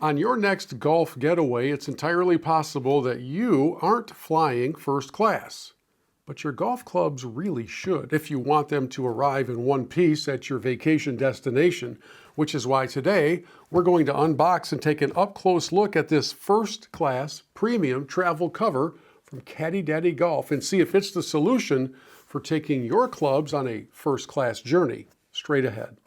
On your next golf getaway, it's entirely possible that you aren't flying first class. But your golf clubs really should if you want them to arrive in one piece at your vacation destination, which is why today we're going to unbox and take an up-close look at this first-class premium travel cover from CaddyDaddy Golf and see if it's the solution for taking your clubs on a first-class journey. Straight ahead.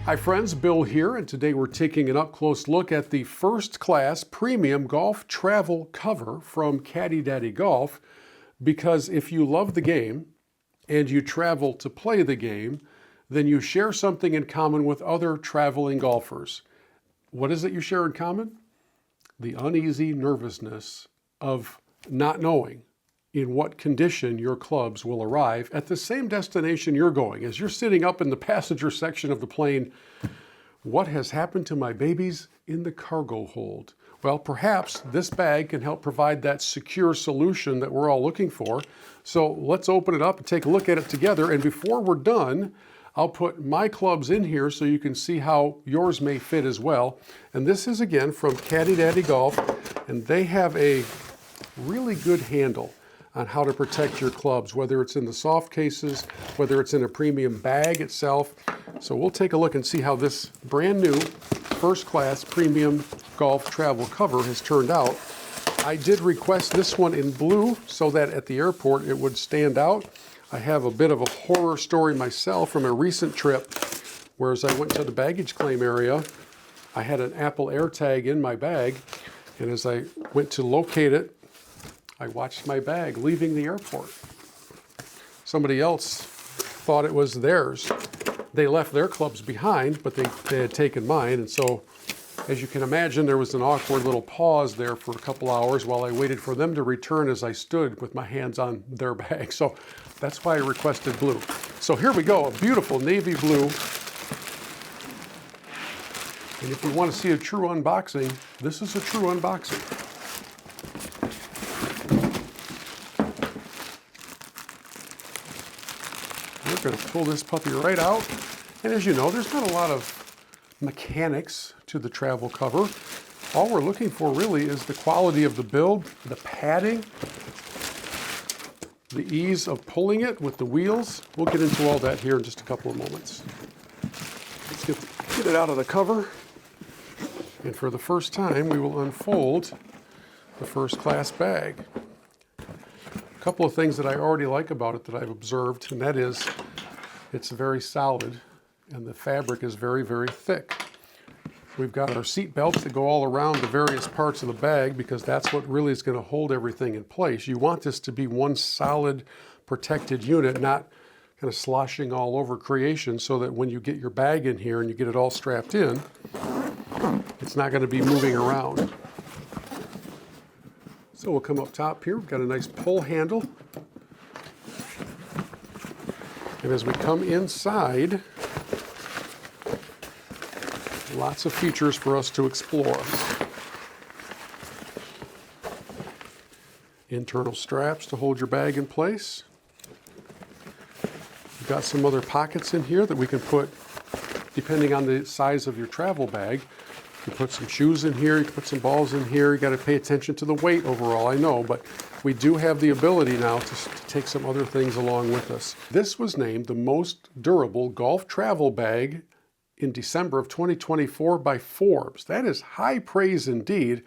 Hi friends, Bill here, and today we're taking an up-close look at the first-class premium golf travel cover from CaddyDaddy Golf, because if you love the game and you travel to play the game, then you share something in common with other traveling golfers. What is it you share in common? The uneasy nervousness of not knowing in what condition your clubs will arrive at the same destination you're going. As you're sitting up in the passenger section of the plane, what has happened to my babies in the cargo hold? Well, perhaps this bag can help provide that secure solution that we're all looking for. So let's open it up and take a look at it together. And before we're done, I'll put my clubs in here so you can see how yours may fit as well. And this is again from CaddyDaddy Golf, and they have a really good handle on how to protect your clubs, whether it's in the soft cases, whether it's in a premium bag itself. So we'll take a look and see how this brand new first-class premium golf travel cover has turned out. I did request this one in blue so that at the airport it would stand out. I have a bit of a horror story myself from a recent trip, where as I went to the baggage claim area, I had an Apple AirTag in my bag, and as I went to locate it, I watched my bag leaving the airport. Somebody else thought it was theirs. They left their clubs behind, but they had taken mine. And so, as you can imagine, there was an awkward little pause there for a couple hours while I waited for them to return as I stood with my hands on their bag. So that's why I requested blue. So here we go, a beautiful navy blue. And if you want to see a true unboxing, this is a true unboxing. We're going to pull this puppy right out. And as you know, there's not a lot of mechanics to the travel cover. All we're looking for really is the quality of the build, the padding, the ease of pulling it with the wheels. We'll get into all that here in just a couple of moments. Let's get it out of the cover. And for the first time, we will unfold the first class bag. A couple of things that I already like about it that I've observed, and that is it's very solid and the fabric is very, very thick. We've got our seat belts that go all around the various parts of the bag because that's what really is going to hold everything in place. You want this to be one solid protected unit, not kind of sloshing all over creation, so that when you get your bag in here and you get it all strapped in, it's not going to be moving around. So we'll come up top here. We've got a nice pull handle. And as we come inside, lots of features for us to explore. Internal straps to hold your bag in place. We've got some other pockets in here that we can put, depending on the size of your travel bag. You can put some shoes in here, you can put some balls in here. You got to pay attention to the weight overall, I know, but we do have the ability now to take some other things along with us. This was named the most durable golf travel bag in December of 2024 by Forbes. That is high praise indeed.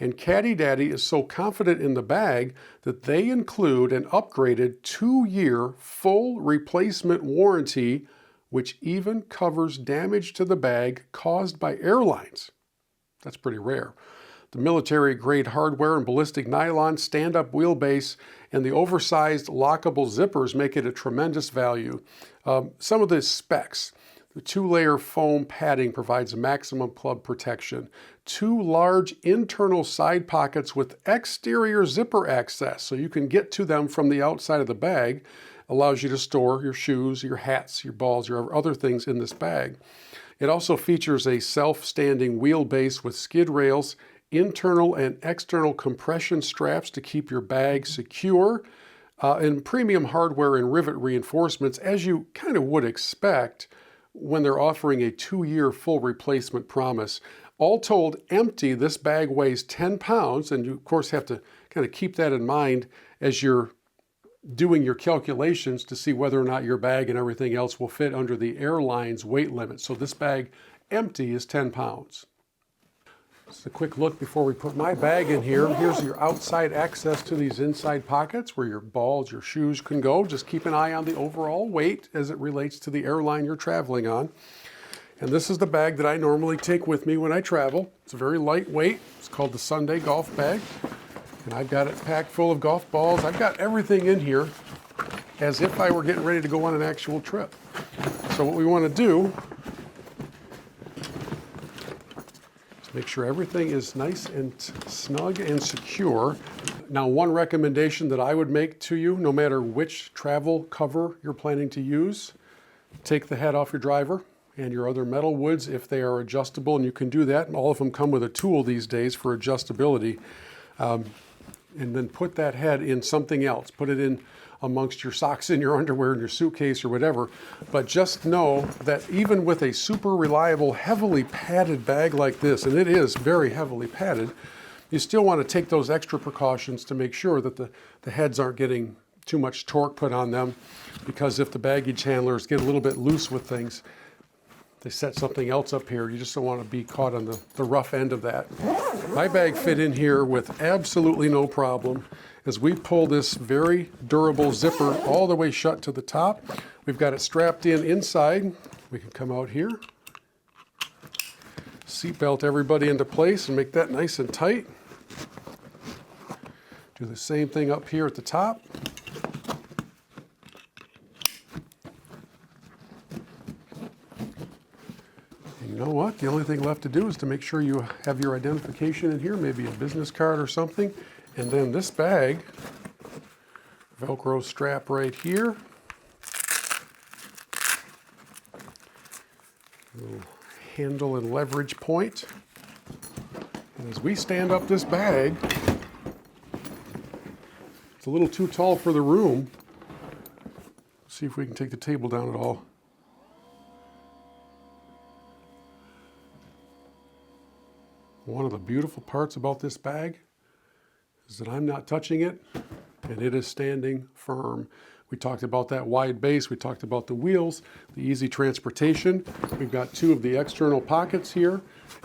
And CaddyDaddy is so confident in the bag that they include an upgraded 2-year full replacement warranty, which even covers damage to the bag caused by airlines. That's pretty rare. The military-grade hardware and ballistic nylon stand-up wheelbase and the oversized lockable zippers make it a tremendous value. Some of the specs. The 2-layer foam padding provides maximum club protection. 2 large internal side pockets with exterior zipper access, so you can get to them from the outside of the bag. Allows you to store your shoes, your hats, your balls, your other things in this bag. It also features a self-standing wheelbase with skid rails, internal and external compression straps to keep your bag secure, and premium hardware and rivet reinforcements, as you kind of would expect when they're offering a 2-year full replacement promise. All told, empty, this bag weighs 10 pounds, and you of course have to kind of keep that in mind as you're doing your calculations to see whether or not your bag and everything else will fit under the airline's weight limit. So this bag empty is 10 pounds. Just a quick look before we put my bag in here. Here's your outside access to these inside pockets where your balls, your shoes can go. Just keep an eye on the overall weight as it relates to the airline you're traveling on. And this is the bag that I normally take with me when I travel. It's very lightweight. It's called the Sunday golf bag. And I've got it packed full of golf balls. I've got everything in here as if I were getting ready to go on an actual trip. So what we want to do is make sure everything is nice and snug and secure. Now, one recommendation that I would make to you, no matter which travel cover you're planning to use, take the head off your driver and your other metal woods if they are adjustable, and you can do that. And all of them come with a tool these days for adjustability. And then put that head in something else. Put it in amongst your socks and your underwear and your suitcase or whatever. But just know that even with a super reliable, heavily padded bag like this, and it is very heavily padded, you still want to take those extra precautions to make sure that the heads aren't getting too much torque put on them, because if the baggage handlers get a little bit loose with things, they set something else up here. You just don't want to be caught on the rough end of that. My bag fit in here with absolutely no problem. As we pull this very durable zipper all the way shut to the top, we've got it strapped in inside. We can come out here, seatbelt everybody into place and make that nice and tight. Do the same thing up here at the top. You know what? The only thing left to do is to make sure you have your identification in here, maybe a business card or something. And then this bag, Velcro strap right here. Little handle and leverage point. And as we stand up this bag, it's a little too tall for the room. Let's see if we can take the table down at all. One of the beautiful parts about this bag is that I'm not touching it, and it is standing firm. We talked about that wide base. We talked about the wheels, the easy transportation. We've got 2 of the external pockets here.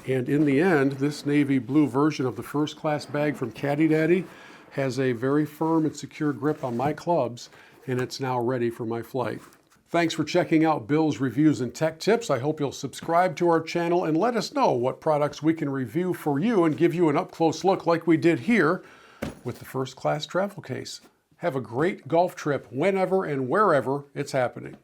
And in the end, this navy blue version of the first class bag from CaddyDaddy has a very firm and secure grip on my clubs, and it's now ready for my flight. Thanks for checking out Bill's Reviews and Tech Tips. I hope you'll subscribe to our channel and let us know what products we can review for you and give you an up-close look like we did here with the first class travel case. Have a great golf trip whenever and wherever it's happening.